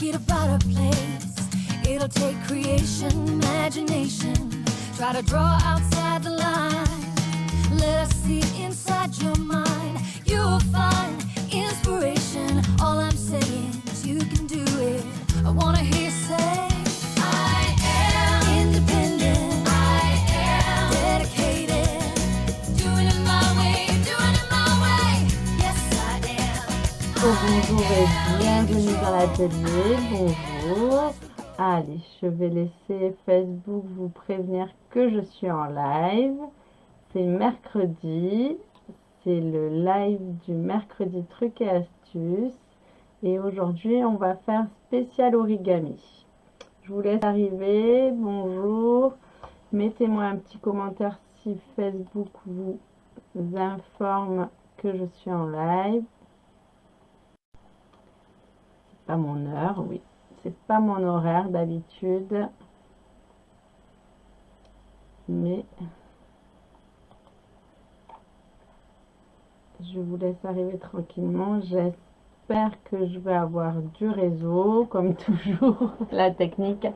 make it a better place. It'll take creation, imagination. Try to draw outside the line. Let us see inside your mind. You'll find inspiration. All I'm saying is you can do it. I wanna hear you say I am independent. I am dedicated. Doing it my way, doing it my way. Yes, I am. Bonjour et bienvenue dans l'atelier. Bonjour. Allez, je vais laisser Facebook vous prévenir que je suis en live. C'est mercredi. C'est le live du mercredi trucs et astuces. Et aujourd'hui, on va faire spécial origami. Je vous laisse arriver. Bonjour. Mettez-moi un petit commentaire si Facebook vous informe que je suis en live. C'est pas mon heure, oui. C'est pas mon horaire d'habitude. Mais je vous laisse arriver tranquillement. J'espère que je vais avoir du réseau, comme toujours, la technique.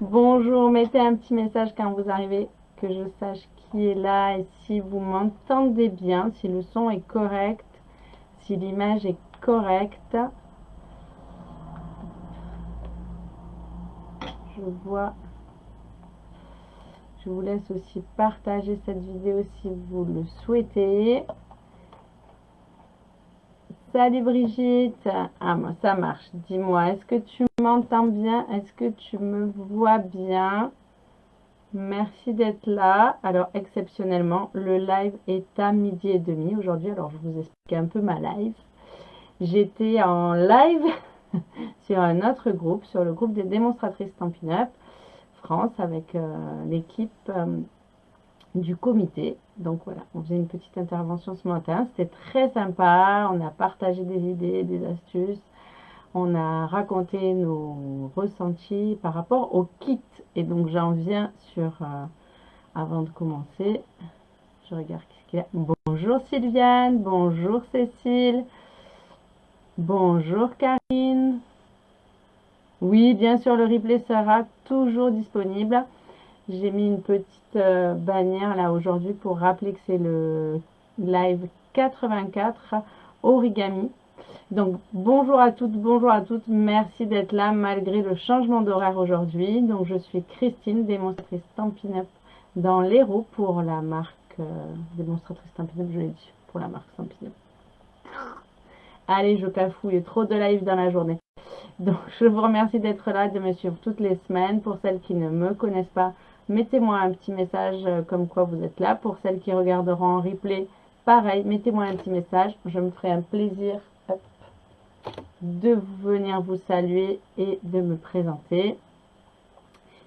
Bonjour, mettez un petit message quand vous arrivez, que je sache qui est là et si vous m'entendez bien, si le son est correct, si l'image est correcte. Je vois. Je vous laisse aussi partager cette vidéo si vous le souhaitez. Salut Brigitte. Ah, moi, ça marche. Dis-moi, est-ce que tu m'entends bien? Est-ce que tu me vois bien? Merci d'être là. Alors, exceptionnellement, le live est à 12h30 aujourd'hui. Alors, je vous explique un peu ma live. J'étais en live sur un autre groupe, sur le groupe des démonstratrices Stampin' Up France, avec l'équipe du comité. Donc voilà, on faisait une petite intervention ce matin. C'était très sympa. On a partagé des idées, des astuces. On a raconté nos ressentis par rapport au kit. Et donc j'en viens sur, avant de commencer, je regarde ce qu'il y a. Bonjour Sylviane, bonjour Cécile, bonjour Karine. Oui, bien sûr, le replay sera toujours disponible. J'ai mis une petite bannière là aujourd'hui pour rappeler que c'est le live 84 origami. Donc bonjour à toutes, merci d'être là malgré le changement d'horaire aujourd'hui. Donc je suis Christine, démonstratrice Stampin' Up dans l'Hérault pour la marque démonstratrice Stampin' Up, je l'ai dit, pour la marque Stampin' Up. Allez, je cafouille, trop de live dans la journée. Donc je vous remercie d'être là, de me suivre toutes les semaines. Pour celles qui ne me connaissent pas, mettez-moi un petit message comme quoi vous êtes là. Pour celles qui regarderont en replay, pareil, mettez-moi un petit message. Je me ferai un plaisir de venir vous saluer et de me présenter.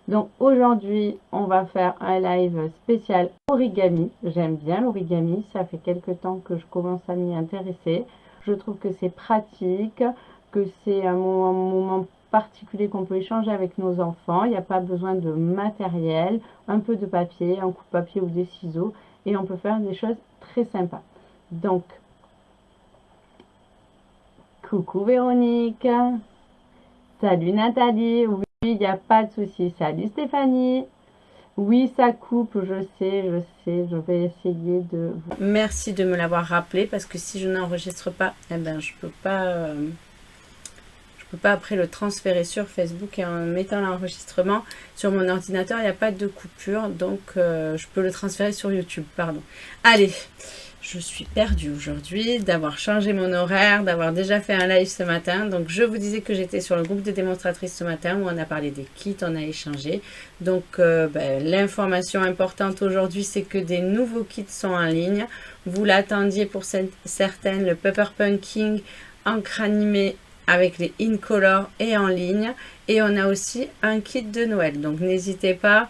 Donc aujourd'hui, on va faire un live spécial origami. J'aime bien l'origami, ça fait quelques temps que je commence à m'y intéresser. Je trouve que c'est pratique, que c'est un moment particulier qu'on peut échanger avec nos enfants. Il n'y a pas besoin de matériel, un peu de papier, un coupe-papier ou des ciseaux, et on peut faire des choses très sympas. Donc, coucou Véronique, salut Nathalie, oui, il n'y a pas de souci, salut Stéphanie, oui, ça coupe, je sais, je vais essayer de... Merci de me l'avoir rappelé, parce que si je n'enregistre pas, eh ben, je peux pas après le transférer sur Facebook, et en mettant l'enregistrement sur mon ordinateur, il n'y a pas de coupure, donc je peux le transférer sur YouTube, pardon. Allez, je suis perdue aujourd'hui d'avoir changé mon horaire, d'avoir déjà fait un live ce matin. Donc je vous disais que j'étais sur le groupe des démonstratrices ce matin où on a parlé des kits, on a échangé. Donc l'information importante aujourd'hui, c'est que des nouveaux kits sont en ligne. Vous l'attendiez pour certaines, le Pepper Punking encre animée avec les Incolor et en ligne. Et on a aussi un kit de Noël. Donc n'hésitez pas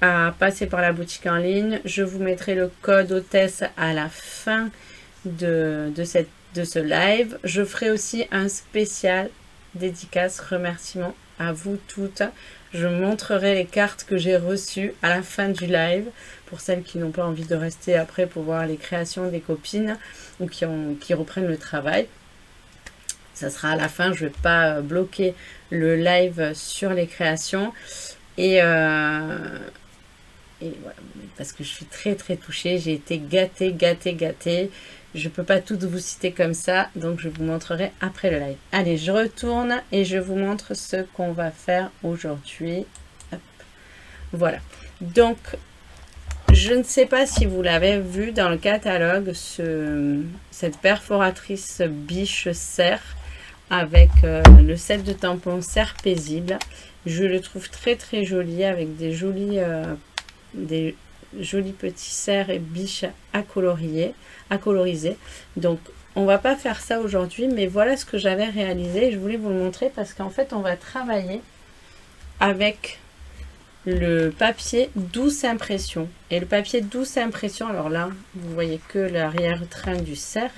à passer par la boutique en ligne. Je vous mettrai le code hôtesse à la fin de ce live. Je ferai aussi un spécial dédicace remerciement à vous toutes. Je montrerai les cartes que j'ai reçues à la fin du live pour celles qui n'ont pas envie de rester après pour voir les créations des copines ou qui reprennent le travail. Ça sera à la fin, je ne vais pas bloquer le live sur les créations. Et voilà, parce que je suis très très touchée. J'ai été gâtée. Je peux pas toutes vous citer comme ça, donc je vous montrerai après le live. Allez, je retourne et je vous montre ce qu'on va faire aujourd'hui. Hop. Voilà. Donc, je ne sais pas si vous l'avez vu dans le catalogue, cette perforatrice biche serre avec le set de tampons serre paisible. Je le trouve très très joli avec des jolis petits cerfs et biches à coloriser. Donc on va pas faire ça aujourd'hui, mais voilà ce que j'avais réalisé. Je voulais vous le montrer parce qu'en fait on va travailler avec le papier douce impression. Et le papier douce impression, alors là vous voyez que l'arrière-train du cerf,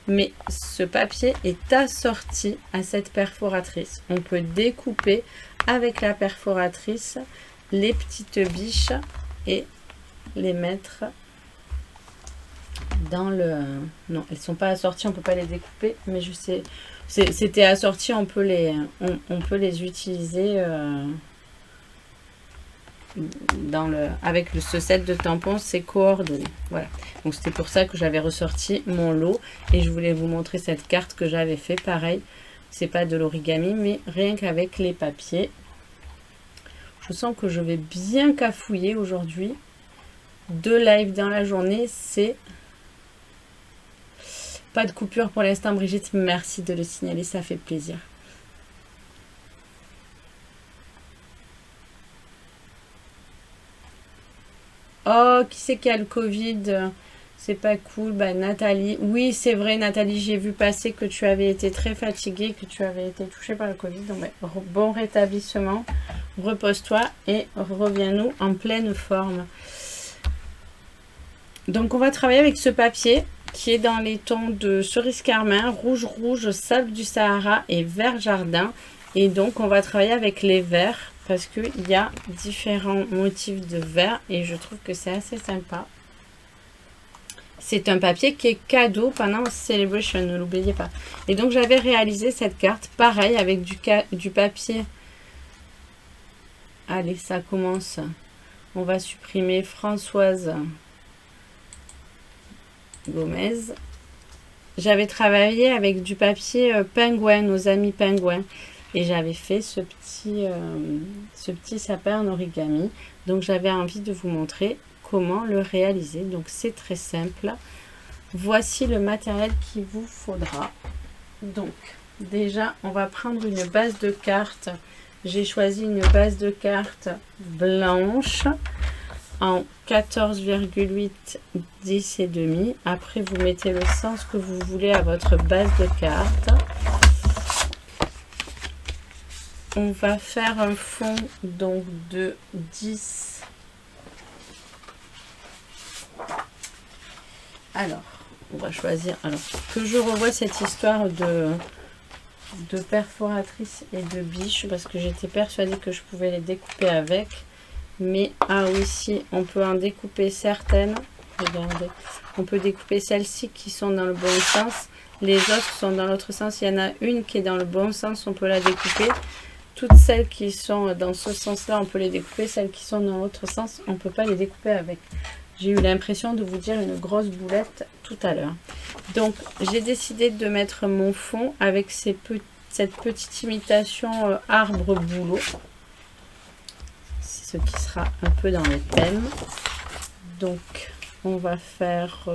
mais ce papier est assorti à cette perforatrice. On peut découper avec la perforatrice les petites biches et les mettre dans le... Non, elles sont pas assorties, on peut pas les découper, mais je sais, c'était assorti, on peut les utiliser avec ce set de tampons, c'est coordonné. Voilà, donc c'était pour ça que j'avais ressorti mon lot et je voulais vous montrer cette carte que j'avais fait. Pareil, c'est pas de l'origami, mais rien qu'avec les papiers. Je sens que je vais bien cafouiller aujourd'hui. 2 lives dans la journée, c'est pas de coupure pour l'instant. Brigitte, merci de le signaler, ça fait plaisir. Oh, qui c'est qui a le Covid? C'est pas cool. Bah, Nathalie. Oui, c'est vrai, Nathalie, j'ai vu passer que tu avais été très fatiguée, que tu avais été touchée par le Covid. Donc, bah, bon rétablissement. Repose-toi et reviens-nous en pleine forme. Donc, on va travailler avec ce papier qui est dans les tons de cerise carmin, rouge, sable du Sahara et vert jardin. Et donc, on va travailler avec les verts parce qu'il y a différents motifs de vert et je trouve que c'est assez sympa. C'est un papier qui est cadeau pendant Celebration, ne l'oubliez pas. Et donc, j'avais réalisé cette carte, pareil, avec du papier. Allez, ça commence. On va supprimer Françoise Gomez. J'avais travaillé avec du papier pingouin, nos amis pingouins. Et j'avais fait ce petit sapin en origami. Donc, j'avais envie de vous montrer comment le réaliser. Donc, c'est très simple. Voici le matériel qu'il vous faudra. Donc, déjà, on va prendre une base de cartes. J'ai choisi une base de cartes blanche en 14,8, 10 et demi. Après, vous mettez le sens que vous voulez à votre base de cartes. On va faire un fond donc de 10. Alors, on va choisir. Alors, que je revois cette histoire de perforatrice et de biche parce que j'étais persuadée que je pouvais les découper avec. Mais, ah oui, si, on peut en découper certaines. Regardez, on peut découper celles-ci qui sont dans le bon sens. Les autres sont dans l'autre sens. Il y en a une qui est dans le bon sens, on peut la découper. Toutes celles qui sont dans ce sens-là, on peut les découper. Celles qui sont dans l'autre sens, on ne peut pas les découper avec. J'ai eu l'impression de vous dire une grosse boulette tout à l'heure. Donc, j'ai décidé de mettre mon fond avec cette petite imitation arbre bouleau. C'est ce qui sera un peu dans le thème. Donc, on va faire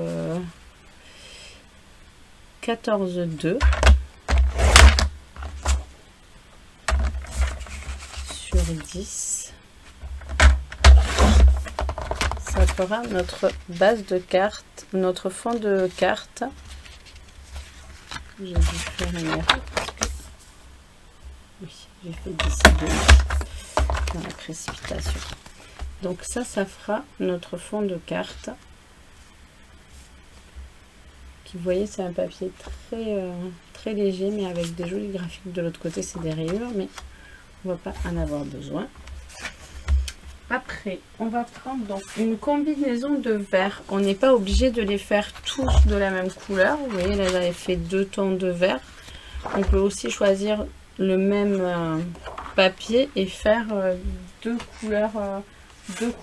14,2. Sur 10, ça fera notre base de carte, notre fond de carte. J'ai dû faire une erreur. Oui, j'ai fait 10 dans la précipitation. Donc ça fera notre fond de carte. Qui, vous voyez, c'est un papier très léger, mais avec des jolis graphiques. De l'autre côté, c'est des rayures, mais on va pas en avoir besoin. Après, on va prendre donc une combinaison de verts. On n'est pas obligé de les faire tous de la même couleur. Vous voyez, là, j'avais fait 2 tons de vert. On peut aussi choisir le même papier et faire deux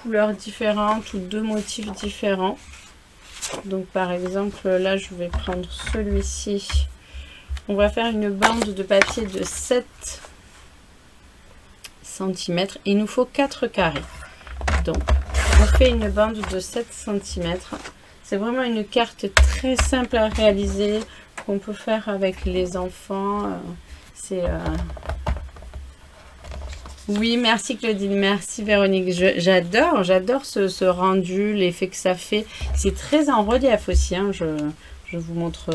couleurs différentes ou deux motifs différents. Donc par exemple, là je vais prendre celui-ci. On va faire une bande de papier de 7 cm. Il nous faut 4 carrés. Donc on fait une bande de 7 cm. C'est vraiment une carte très simple à réaliser, qu'on peut faire avec les enfants. Oui, merci Claudine, merci Véronique. J'adore ce rendu, l'effet que ça fait. C'est très en relief aussi, hein. Je vous montre,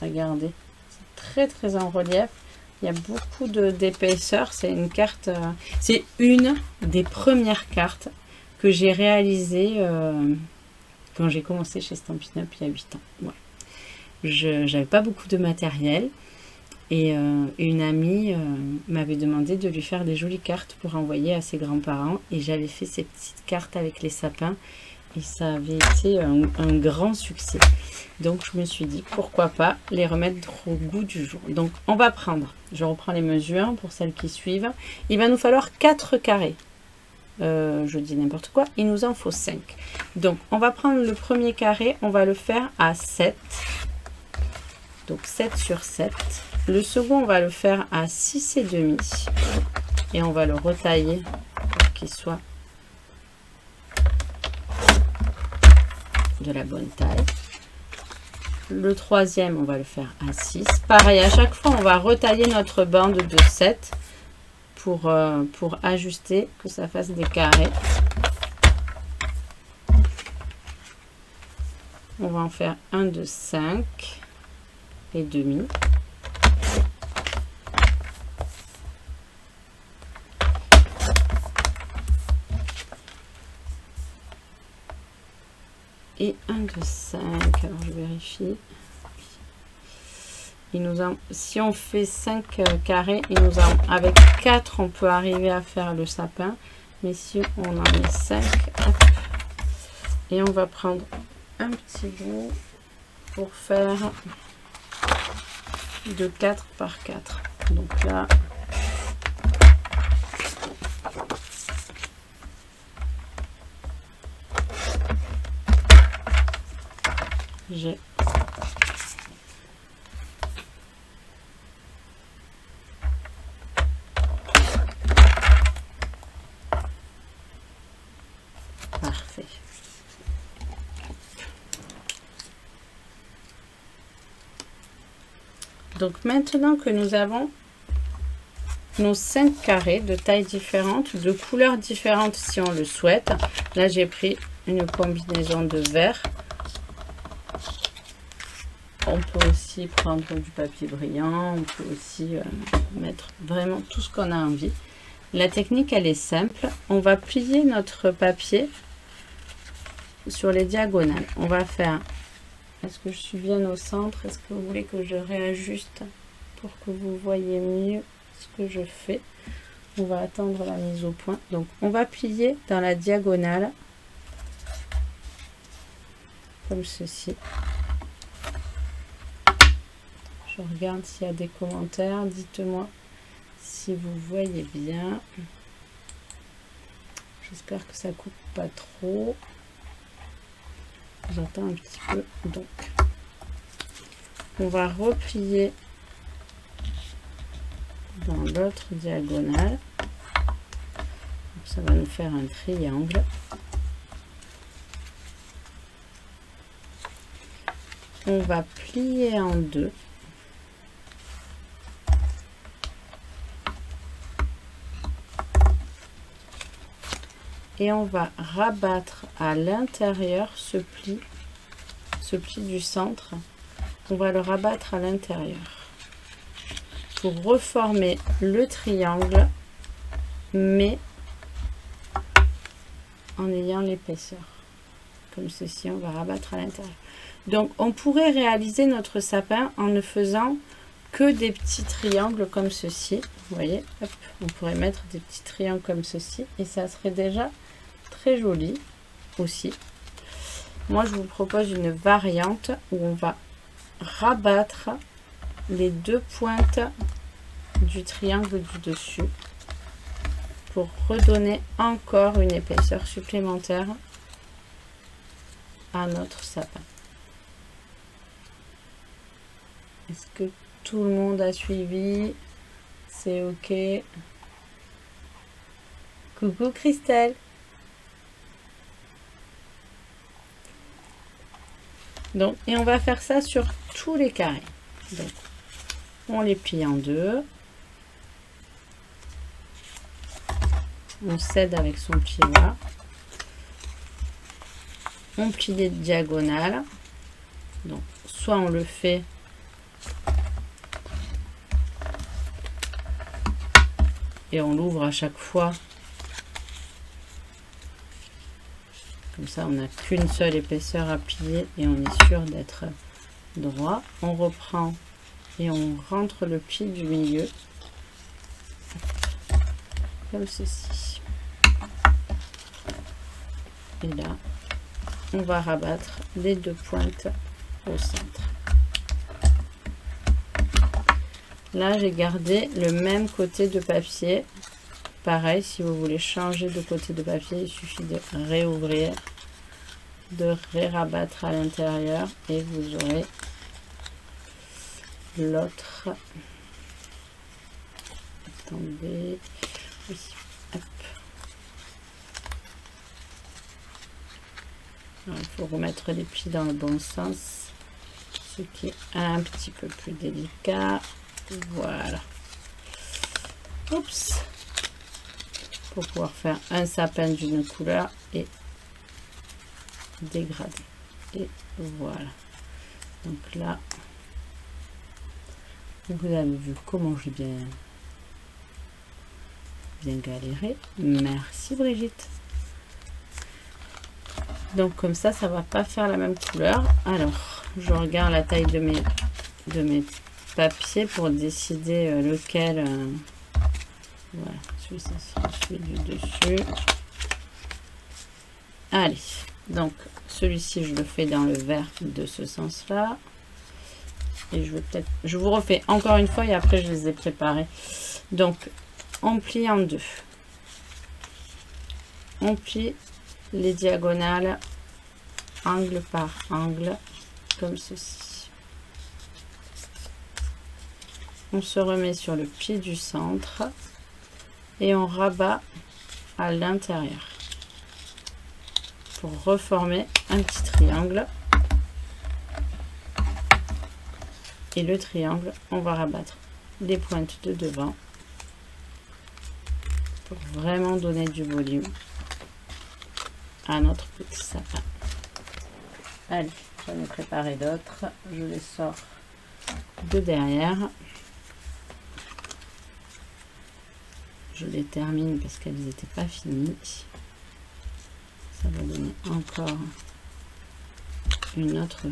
regardez. C'est très en relief. Il y a beaucoup d'épaisseur. C'est une carte, c'est une des premières cartes que j'ai réalisées quand j'ai commencé chez Stampin' Up il y a 8 ans. Ouais. Je n'avais pas beaucoup de matériel. Et une amie m'avait demandé de lui faire des jolies cartes pour envoyer à ses grands-parents. Et j'avais fait ces petites cartes avec les sapins. Et ça avait été un grand succès. Donc je me suis dit, pourquoi pas les remettre au goût du jour. Donc on va prendre, je reprends les mesures pour celles qui suivent. Il va nous falloir 4 carrés. Je dis n'importe quoi, il nous en faut 5. Donc on va prendre le premier carré, on va le faire à 7. Donc 7 sur 7. Le second, on va le faire à 6,5 et on va le retailler pour qu'il soit de la bonne taille. Le troisième, on va le faire à 6. Pareil, à chaque fois, on va retailler notre bande de 7 pour ajuster, que ça fasse des carrés. On va en faire un de 5 et demi. Et un de 5, alors je vérifie. Il nous en, si on fait 5 carrés, il nous en, avec 4, on peut arriver à faire le sapin. Mais si on en met 5, hop, et on va prendre un petit bout pour faire de 4 par 4. Donc là, j'ai parfait. Donc maintenant que nous avons nos 5 carrés de tailles différentes, de couleurs différentes si on le souhaite, là j'ai pris une combinaison de vert. On peut aussi prendre du papier brillant, on peut aussi mettre vraiment tout ce qu'on a envie. La technique, elle est simple. On va plier notre papier sur les diagonales. On va faire... Est-ce que je suis bien au centre? Est-ce que vous voulez que je réajuste pour que vous voyez mieux ce que je fais? On va attendre la mise au point. Donc, on va plier dans la diagonale comme ceci. Je regarde s'il y a des commentaires. Dites-moi si vous voyez bien. J'espère que ça coupe pas trop. J'attends un petit peu. Donc, on va replier dans l'autre diagonale. Ça va nous faire un triangle. On va plier en deux. Et on va rabattre à l'intérieur ce pli du centre. On va le rabattre à l'intérieur pour reformer le triangle, mais en ayant l'épaisseur. Comme ceci, on va rabattre à l'intérieur. Donc, on pourrait réaliser notre sapin en ne faisant que des petits triangles comme ceci. Vous voyez, hop, on pourrait mettre des petits triangles comme ceci et ça serait déjà très joli aussi. Moi, je vous propose une variante où on va rabattre les deux pointes du triangle du dessus pour redonner encore une épaisseur supplémentaire à notre sapin. Est-ce que tout le monde a suivi? C'est ok. Coucou Christelle. Donc, et on va faire ça sur tous les carrés. Donc, on les plie en deux. On cède avec son pied là. On plie les diagonales. Donc, soit on le fait et on l'ouvre à chaque fois. Comme ça, on n'a qu'une seule épaisseur à plier et on est sûr d'être droit. On reprend et on rentre le pli du milieu. Comme ceci. Et là, on va rabattre les deux pointes au centre. Là, j'ai gardé le même côté de papier. Pareil, si vous voulez changer de côté de papier, il suffit de réouvrir, de rabattre à l'intérieur et vous aurez l'autre. Attendez. Oui. Hop. Alors, il faut remettre les plis dans le bon sens, ce qui est un petit peu plus délicat. Voilà. Oups. Pour pouvoir faire un sapin d'une couleur et dégrader. Et voilà. Donc là, vous avez vu comment j'ai bien galéré. Merci Brigitte. Donc comme ça va pas faire la même couleur. Alors, je regarde la taille de mes papiers pour décider lequel. Voilà, celui du dessus. Allez, donc celui-ci je le fais dans le vert de ce sens-là. Et je vous refais encore une fois et après je les ai préparés. Donc on plie en deux. On plie les diagonales angle par angle comme ceci. On se remet sur le pli du centre et on rabat à l'intérieur pour reformer un petit triangle. Et le triangle, on va rabattre les pointes de devant pour vraiment donner du volume à notre petit sapin. Allez, j'en ai préparé d'autres. Je les sors de derrière. Je les termine parce qu'elles n'étaient pas finies. Ça va donner encore une autre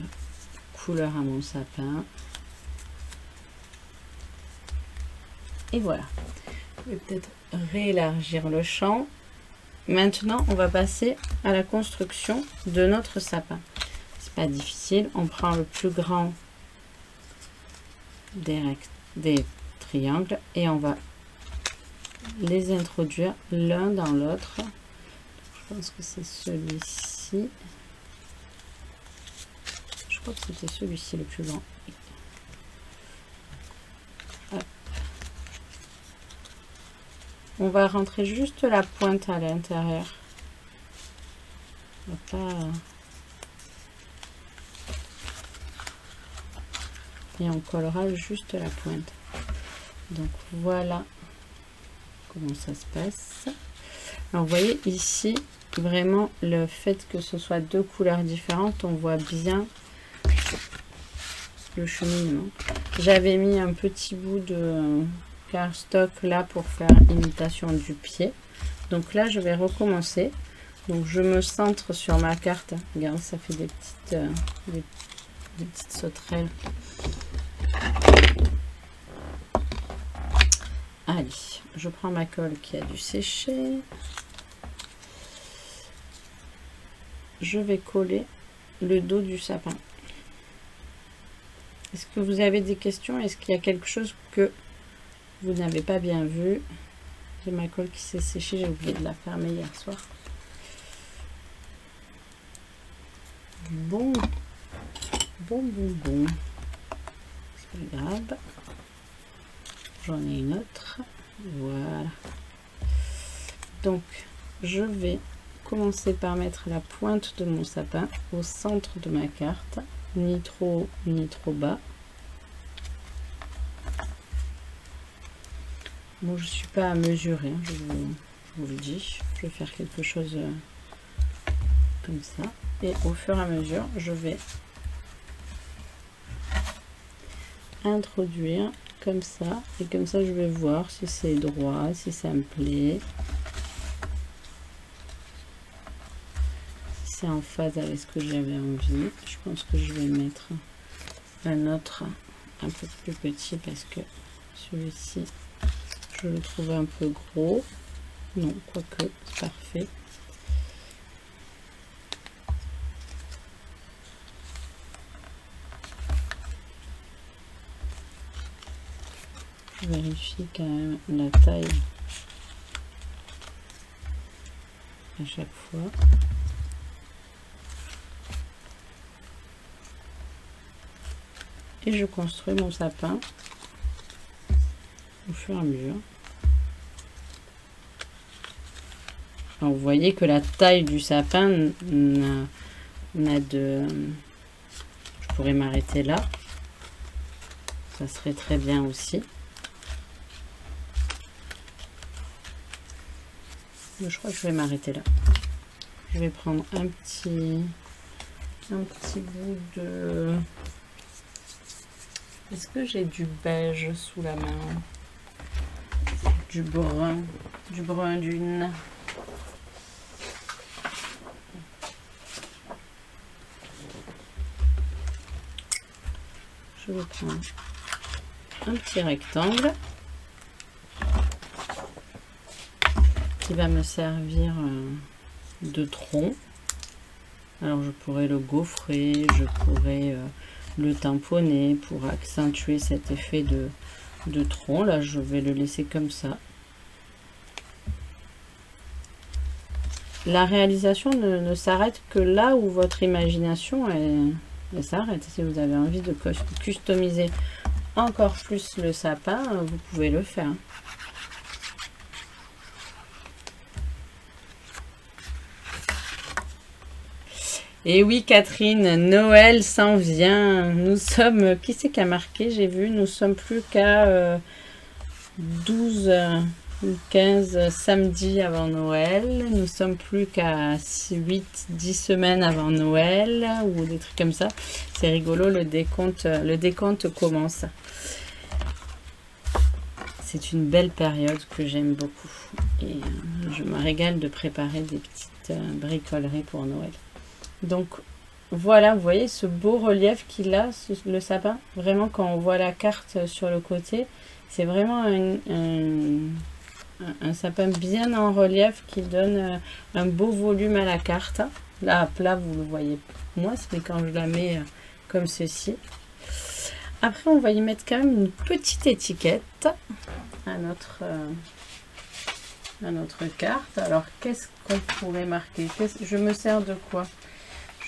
couleur à mon sapin. Et voilà. Je vais peut-être réélargir le champ. Maintenant, on va passer à la construction de notre sapin. C'est pas difficile. On prend le plus grand des triangles et on va les introduire l'un dans l'autre. Je pense que c'est celui-ci. Je crois que c'était celui-ci le plus grand. Hop. On va rentrer juste la pointe à l'intérieur. On va pas... Et on collera juste la pointe. Donc voilà comment ça se passe. Alors vous voyez ici vraiment le fait que ce soit deux couleurs différentes, on voit bien le cheminement. J'avais mis un petit bout de cardstock là pour faire imitation du pied. Donc là je vais recommencer. Donc je me centre sur ma carte. Regarde, ça fait des petites sauterelles. Allez, je prends ma colle qui a dû sécher. Je vais coller le dos du sapin. Est-ce que vous avez des questions? Est-ce qu'il y a quelque chose que vous n'avez pas bien vu, j'ai ma colle qui s'est séchée, j'ai oublié de la fermer hier soir. Bon. C'est pas grave. J'en ai une autre. Voilà. Donc, je vais commencer par mettre la pointe de mon sapin au centre de ma carte. Ni trop haut, ni trop bas. Bon, je suis pas à mesurer, hein, je vous le dis. Je vais faire quelque chose comme ça. Et au fur et à mesure, je vais introduire comme ça. Et comme ça, je vais voir si c'est droit, si ça me plaît. Si c'est en phase avec ce que j'avais envie. Je pense que je vais mettre un autre un peu plus petit parce que celui-ci, je le trouve un peu gros. Non, quoique, c'est parfait. Je vérifie quand même la taille à chaque fois. Et je construis mon sapin au fur et à mesure. Alors vous voyez que la taille du sapin n'a de... Je pourrais m'arrêter là. Ça serait très bien aussi. Je crois que je vais m'arrêter là. Je vais prendre un petit bout de... Est-ce que j'ai du beige sous la main? Du brun d'une. Je vais prendre un petit rectangle qui va me servir de tronc. Alors je pourrais le gaufrer, je pourrais le tamponner pour accentuer cet effet de tronc. Là je vais le laisser comme ça. La réalisation ne s'arrête que là où votre imagination elle s'arrête. Si vous avez envie de customiser encore plus le sapin, vous pouvez le faire. Et oui, Catherine, Noël s'en vient. Nous sommes... Qui c'est qui a marqué? J'ai vu, nous sommes plus qu'à 12 ou 15 samedis avant Noël. Nous sommes plus qu'à 8-10 semaines avant Noël ou des trucs comme ça. C'est rigolo, le décompte commence. C'est une belle période que j'aime beaucoup. Et je me régale de préparer des petites bricoleries pour Noël. Donc voilà, vous voyez ce beau relief qu'il a, le sapin. Vraiment, quand on voit la carte sur le côté, c'est vraiment un sapin bien en relief qui donne un beau volume à la carte. Là, à plat, vous le voyez moins, mais quand je la mets comme ceci. Après, on va y mettre quand même une petite étiquette à notre carte. Alors, qu'est-ce qu'on pourrait marquer? Je me sers de quoi?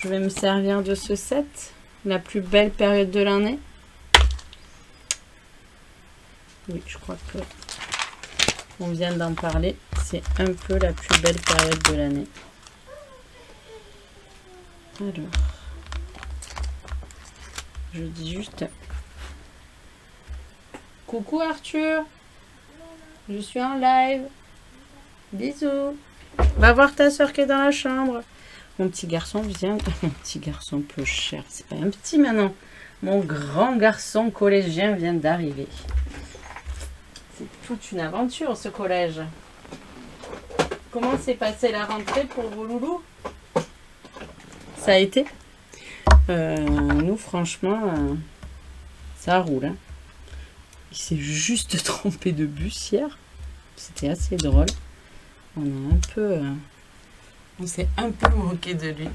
Je vais me servir de ce set, la plus belle période de l'année. Oui, je crois que on vient d'en parler. C'est un peu la plus belle période de l'année. Alors, je dis juste coucou Arthur, je suis en live. Bisous. Va voir ta soeur qui est dans la chambre. Mon petit garçon vient... Mon petit garçon peu cher, c'est pas un petit maintenant. Mon grand garçon collégien vient d'arriver. C'est toute une aventure ce collège. Comment s'est passée la rentrée pour vos loulous? Ça a été nous franchement, ça roule. Hein. Il s'est juste trompé de bus hier. C'était assez drôle. On a un peu... on s'est un peu moqué de lui.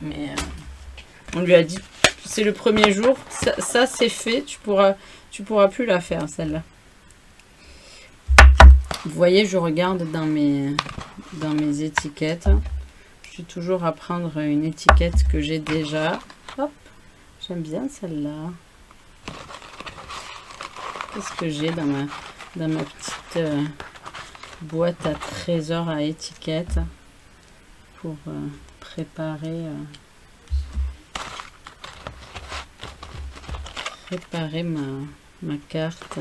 Mais on lui a dit, c'est le premier jour, ça c'est fait, tu pourras plus la faire celle-là. Vous voyez, je regarde dans mes étiquettes. Je suis toujours à prendre une étiquette que j'ai déjà. Hop, j'aime bien celle-là. Qu'est-ce que j'ai dans ma petite boîte à trésors à étiquettes pour préparer ma carte.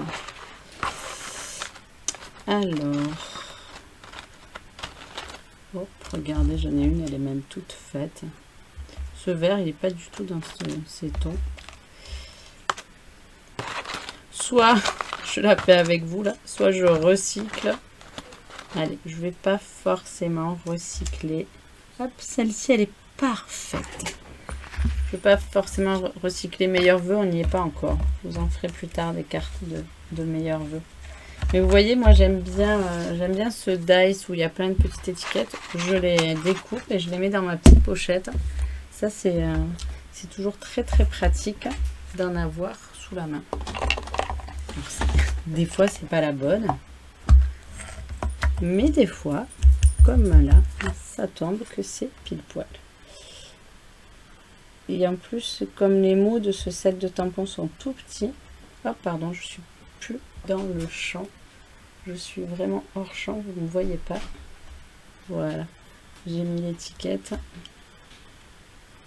Alors, hop, regardez, j'en ai une, elle est même toute faite. Ce vert, il n'est pas du tout dans ces tons. Soit je la fais avec vous là, soit je recycle. Allez, je vais pas forcément recycler. Hop, celle-ci, elle est parfaite. Je vais pas forcément recycler meilleurs vœux, on n'y est pas encore. Je vous en ferai plus tard des cartes de meilleurs vœux. Mais vous voyez, moi j'aime bien ce dice où il y a plein de petites étiquettes. Je les découpe et je les mets dans ma petite pochette. Ça, c'est toujours très très pratique d'en avoir sous la main. Des fois, c'est pas la bonne. Mais des fois, comme là, ça tombe que c'est pile poil. Et en plus, comme les mots de ce set de tampons sont tout petits. Oh, pardon, je suis plus dans le champ. Je suis vraiment hors champ, vous ne me voyez pas. Voilà. J'ai mis l'étiquette.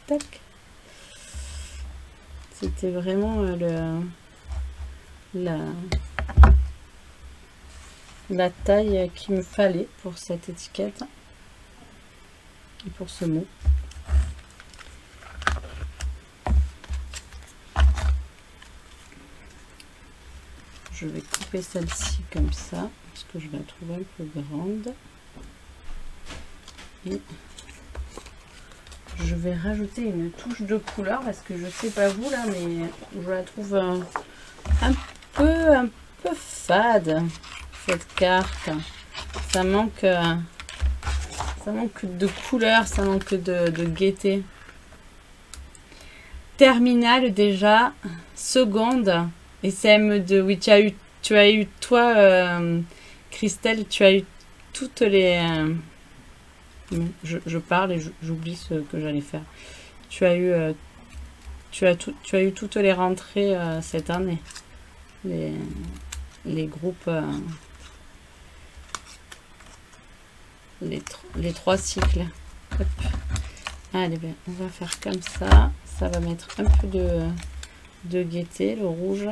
Tac. C'était vraiment la taille qu'il me fallait pour cette étiquette et pour ce mot. Je vais couper celle-ci comme ça parce que je la trouve un peu grande et je vais rajouter une touche de couleur parce que je sais pas vous là, mais je la trouve un peu fade cette carte. Ça manque de couleur, ça manque de gaieté. Terminale déjà, seconde et CM2. Oui, tu as eu toi, Christelle, tu as eu toutes les je parle et j'oublie ce que j'allais faire. Tu as eu toutes les rentrées cette année. Les groupes, les 3 cycles. Hop. Allez, ben, on va faire comme ça. Ça va mettre un peu de gaieté, le rouge.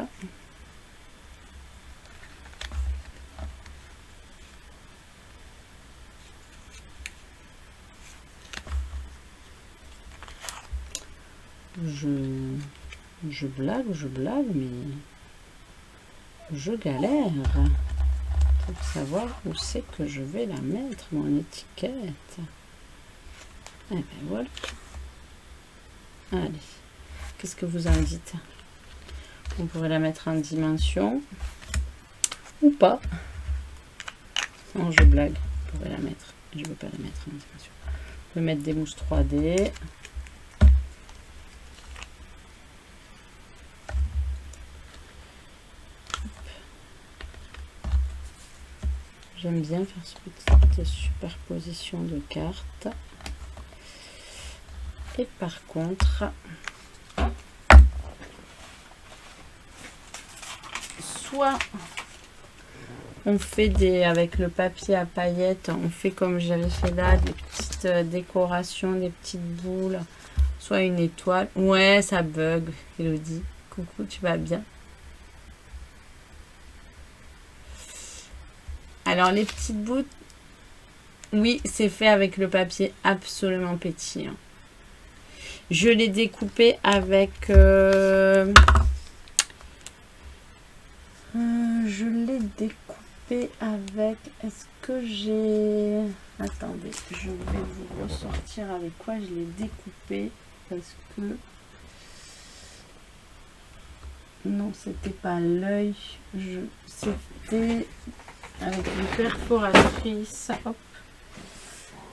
Je blague, mais je galère pour savoir où c'est que je vais la mettre, mon étiquette. Et ben voilà. Allez, qu'est-ce que vous en dites? On pourrait la mettre en dimension ou pas. Non, je blague. On pourrait la mettre. Je ne veux pas la mettre en dimension. On peut mettre des mousses 3D. J'aime bien faire cette petite superposition de cartes. Et par contre, soit on fait avec le papier à paillettes, on fait comme j'avais fait là, des petites décorations, des petites boules, soit une étoile. Ouais, ça bug, Elodie. Coucou, tu vas bien? Alors, les petites boules, oui, c'est fait avec le papier absolument pétillant. Je l'ai découpé avec... je l'ai découpé avec... Est-ce que j'ai... Attendez, je vais vous ressortir avec quoi je l'ai découpé. Parce que... Non, c'était pas l'œil. C'était... avec une perforatrice. Hop.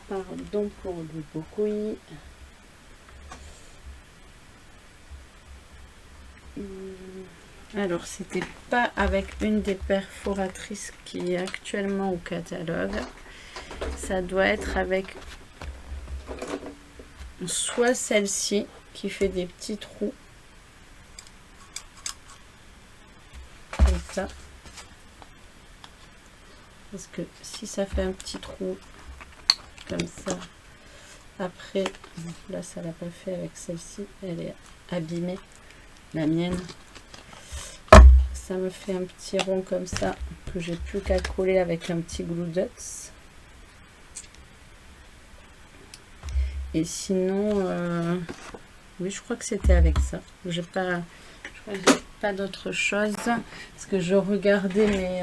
Pardon pour le bruit. Alors, c'était pas avec une des perforatrices qui est actuellement au catalogue. Ça doit être avec soit celle-ci qui fait des petits trous. Comme ça. Parce que si ça fait un petit trou comme ça, après, là ça l'a pas fait avec celle-ci, elle est abîmée, la mienne. Ça me fait un petit rond comme ça que j'ai plus qu'à coller avec un petit glue dots. Et sinon, oui, je crois que c'était avec ça. J'ai pas d'autre chose parce que je regardais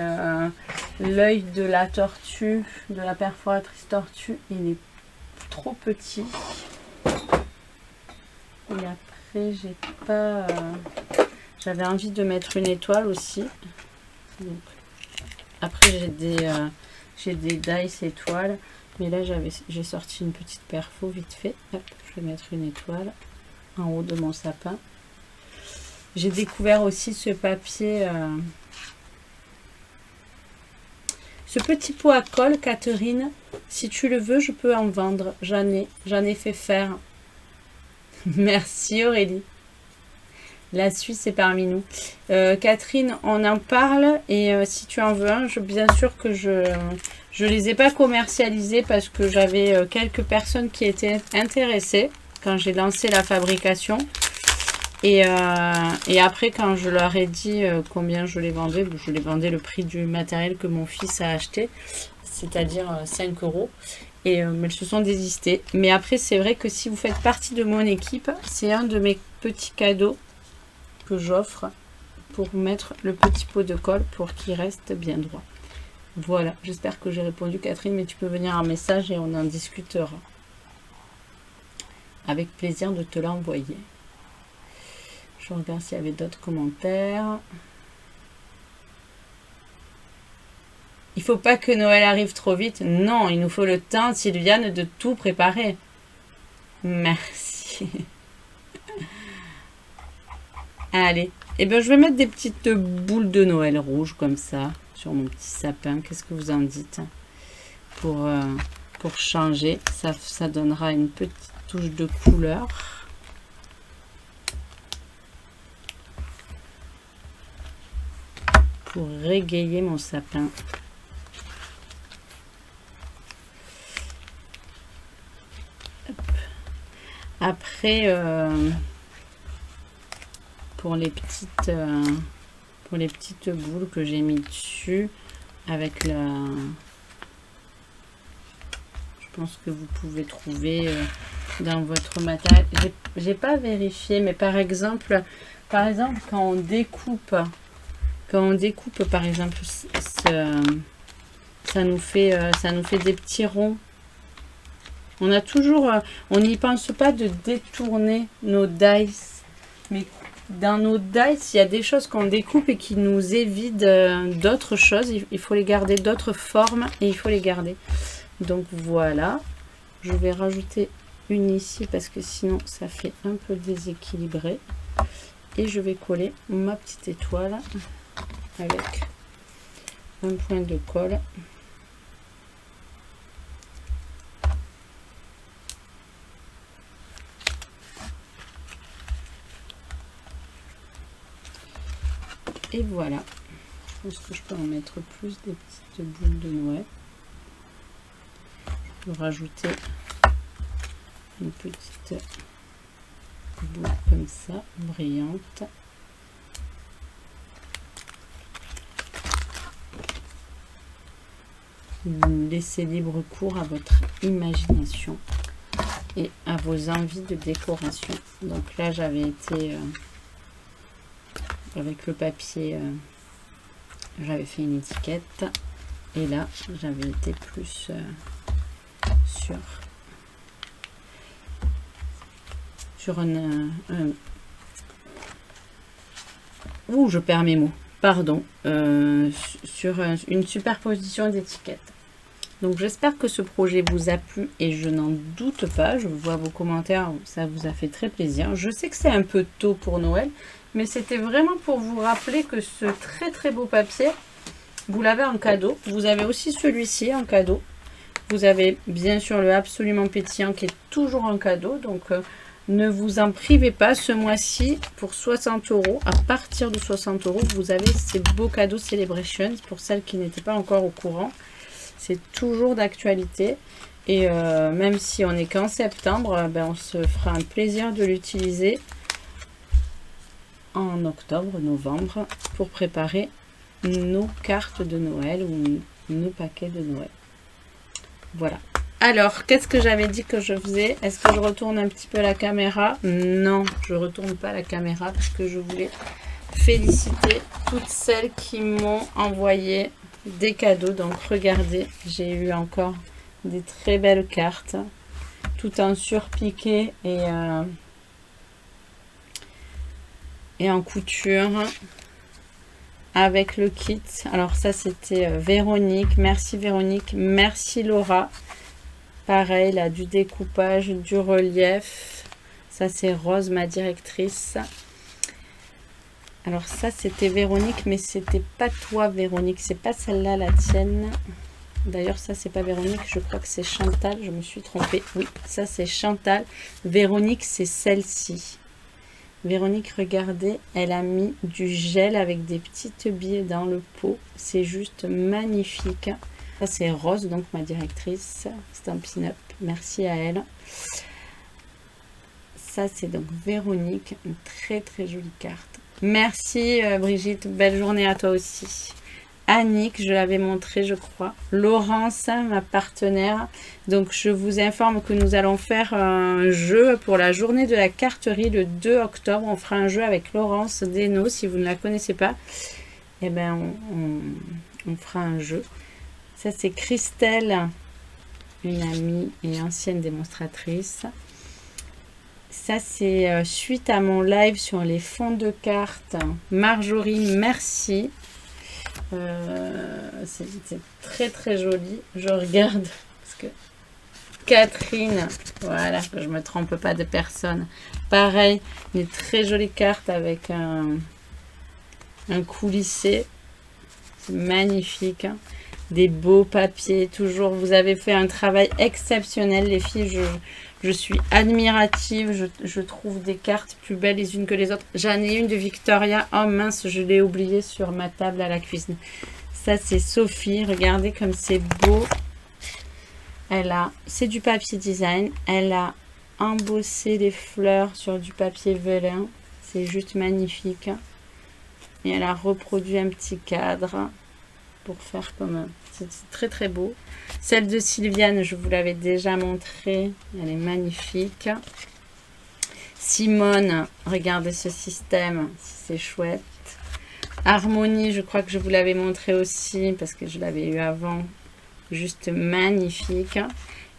l'œil de la tortue, de la perforatrice tortue, il est trop petit. Et après, j'ai pas. J'avais envie de mettre une étoile aussi. Donc, après, j'ai des dice étoiles. Mais là, j'ai sorti une petite perfo vite fait. Hop, je vais mettre une étoile en haut de mon sapin. J'ai découvert aussi ce papier. Ce petit pot à colle, Catherine. Si tu le veux, je peux en vendre. J'en ai fait faire. Merci Aurélie. La Suisse est parmi nous. Catherine, on en parle et si tu en veux un, bien sûr que je les ai pas commercialisés parce que j'avais quelques personnes qui étaient intéressées quand j'ai lancé la fabrication. Et après, quand je leur ai dit combien je les vendais le prix du matériel que mon fils a acheté, c'est-à-dire 5 €. Et elles se sont désistées. Mais après, c'est vrai que si vous faites partie de mon équipe, c'est un de mes petits cadeaux que j'offre pour mettre le petit pot de colle pour qu'il reste bien droit. Voilà, j'espère que j'ai répondu Catherine, mais tu peux venir en message et on en discutera. Avec plaisir de te l'envoyer. Je regarde s'il y avait d'autres commentaires. Il faut pas que Noël arrive trop vite. Non, il nous faut le temps, Sylviane, de tout préparer. Merci. Allez, et ben je vais mettre des petites boules de Noël rouges comme ça sur mon petit sapin. Qu'est-ce que vous en dites pour changer, ça donnera une petite touche de couleur. Pour régayer mon sapin. Hop. Après, pour les petites boules que j'ai mis dessus avec la, je pense que vous pouvez trouver dans votre matériel. J'ai pas vérifié, mais par exemple quand on découpe par exemple ça nous fait des petits ronds. On a toujours, on n'y pense pas de détourner nos dice, mais dans nos dice, il y a des choses qu'on découpe et qui nous évitent d'autres choses. Il faut les garder, d'autres formes, et il faut les garder. Donc voilà, je vais rajouter une ici parce que sinon ça fait un peu déséquilibré. Et je vais coller ma petite étoile avec un point de colle. Et voilà, je pense que je peux en mettre plus des petites boules de Noël. Je vais rajouter une petite boule comme ça, brillante. Laissez libre cours à votre imagination et à vos envies de décoration. Donc là, j'avais été... avec le papier, j'avais fait une étiquette et là j'avais été plus sur je perds mes mots, pardon, sur une superposition d'étiquettes. Donc j'espère que ce projet vous a plu et je n'en doute pas. Je vois vos commentaires, ça vous a fait très plaisir. Je sais que c'est un peu tôt pour Noël, Mais c'était vraiment pour vous rappeler que ce très très beau papier, vous l'avez en cadeau. Vous avez aussi celui-ci en cadeau. Vous avez bien sûr le Absolument Pétillant qui est toujours en cadeau. Donc ne vous en privez pas. Ce mois-ci, pour 60 €, à partir de 60 €, vous avez ces beaux cadeaux Celebration. Pour celles qui n'étaient pas encore au courant, c'est toujours d'actualité. Et même si on n'est qu'en septembre, ben, on se fera un plaisir de l'utiliser en octobre, novembre, pour préparer nos cartes de Noël ou nos paquets de Noël. Voilà. Alors, qu'est-ce que j'avais dit que je faisais? Est-ce que je retourne un petit peu la caméra? Non, je ne retourne pas la caméra parce que je voulais féliciter toutes celles qui m'ont envoyé des cadeaux. Donc, regardez, j'ai eu encore des très belles cartes, tout en surpiqué et en couture avec le kit. Alors ça c'était Véronique, merci Véronique, merci Laura. Pareil là, du découpage, du relief. Ça c'est Rose, ma directrice. Alors ça c'était Véronique, mais c'était pas toi Véronique, c'est pas celle-là la tienne. D'ailleurs ça c'est pas Véronique, je crois que c'est Chantal, je me suis trompée. Oui, ça c'est Chantal. Véronique c'est celle-ci. Véronique, regardez, elle a mis du gel avec des petites billes dans le pot. C'est juste magnifique. Ça, c'est Rose, donc ma directrice. Stampin' Up. Merci à elle. Ça, c'est donc Véronique. Une très, très jolie carte. Merci Brigitte. Belle journée à toi aussi. Annick, je l'avais montré, je crois. Laurence, ma partenaire. Donc, je vous informe que nous allons faire un jeu pour la journée de la carterie le 2 octobre. On fera un jeu avec Laurence Desnos. Si vous ne la connaissez pas, eh ben, on fera un jeu. Ça, c'est Christelle, une amie et ancienne démonstratrice. Ça, c'est suite à mon live sur les fonds de cartes. Marjorie, merci. C'est très très joli. Je regarde parce que Catherine, voilà, que je me trompe pas de personne. Pareil, une très jolie carte avec un coulissé. C'est magnifique. Des beaux papiers, toujours. Vous avez fait un travail exceptionnel, les filles. Je suis admirative. Je trouve des cartes plus belles les unes que les autres. J'en ai une de Victoria. Oh mince, je l'ai oubliée sur ma table à la cuisine. Ça, c'est Sophie. Regardez comme c'est beau. C'est du papier design. Elle a embossé les fleurs sur du papier velin. C'est juste magnifique. Et elle a reproduit un petit cadre pour faire comme... C'est très très beau. Celle de Sylviane, je vous l'avais déjà montré. Elle est magnifique. Simone, regardez ce système. C'est chouette. Harmonie, je crois que je vous l'avais montré aussi parce que je l'avais eu avant. Juste magnifique.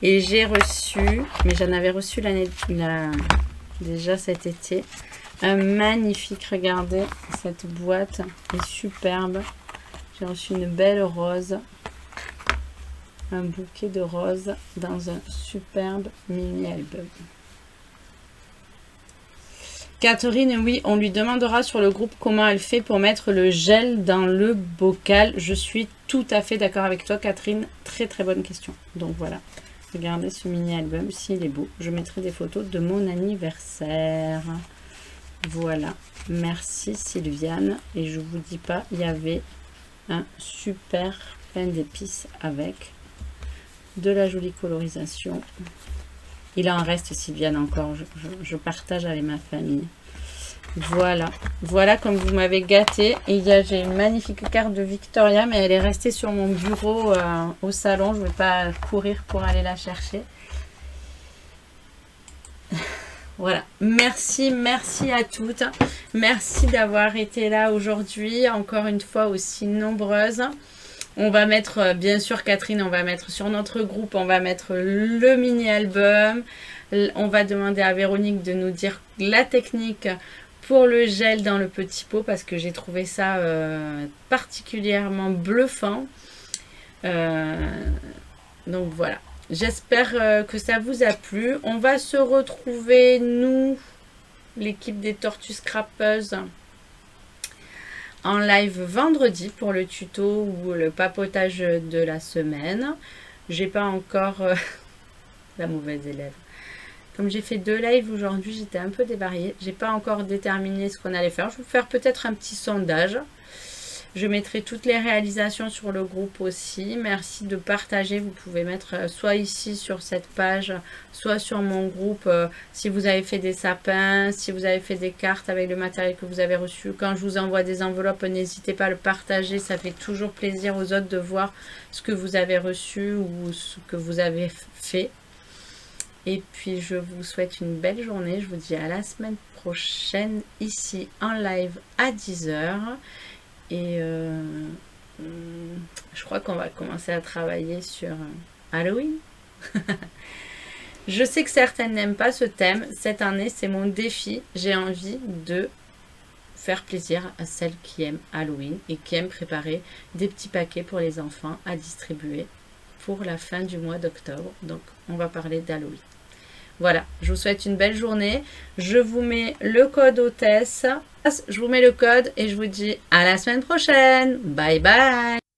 Et j'ai reçu, mais j'en avais reçu déjà cet été, un magnifique, regardez, cette boîte est superbe. J'ai reçu une belle rose. Un bouquet de roses dans un superbe mini album. Catherine, oui, on lui demandera sur le groupe comment elle fait pour mettre le gel dans le bocal. Je suis tout à fait d'accord avec toi, Catherine. Très très bonne question. Donc voilà, regardez ce mini album, s'il est beau. Je mettrai des photos de mon anniversaire. Voilà, merci Sylviane. Et je vous dis pas, il y avait un super pain d'épices avec de la jolie colorisation. Il en reste, Sylviane, encore. Je partage avec ma famille. Voilà. Voilà comme vous m'avez gâté. Et j'ai une magnifique carte de Victoria, mais elle est restée sur mon bureau au salon. Je ne vais pas courir pour aller la chercher. Voilà. Merci à toutes. Merci d'avoir été là aujourd'hui. Encore une fois, aussi nombreuses. On va mettre, bien sûr, Catherine, on va mettre sur notre groupe, on va mettre le mini-album. On va demander à Véronique de nous dire la technique pour le gel dans le petit pot parce que j'ai trouvé ça particulièrement bluffant. Donc voilà. J'espère que ça vous a plu. On va se retrouver, nous, l'équipe des Tortues Scrappeuses, en live vendredi pour le tuto ou le papotage de la semaine. J'ai pas encore la mauvaise élève. Comme j'ai fait 2 lives aujourd'hui, j'étais un peu dévariée. J'ai pas encore déterminé ce qu'on allait faire. Je vais vous faire peut-être un petit sondage. Je mettrai toutes les réalisations sur le groupe aussi. Merci de partager. Vous pouvez mettre soit ici sur cette page, soit sur mon groupe si vous avez fait des sapins, si vous avez fait des cartes avec le matériel que vous avez reçu. Quand je vous envoie des enveloppes, n'hésitez pas à le partager. Ça fait toujours plaisir aux autres de voir ce que vous avez reçu ou ce que vous avez fait. Et puis je vous souhaite une belle journée. Je vous dis à la semaine prochaine ici en live à 10 h. Et je crois qu'on va commencer à travailler sur Halloween. Je sais que certaines n'aiment pas ce thème. Cette année, c'est mon défi. J'ai envie de faire plaisir à celles qui aiment Halloween et qui aiment préparer des petits paquets pour les enfants à distribuer pour la fin du mois d'octobre. Donc, on va parler d'Halloween. Voilà, je vous souhaite une belle journée. Je vous mets le code hôtesse. Je vous mets le code et je vous dis à la semaine prochaine. Bye bye.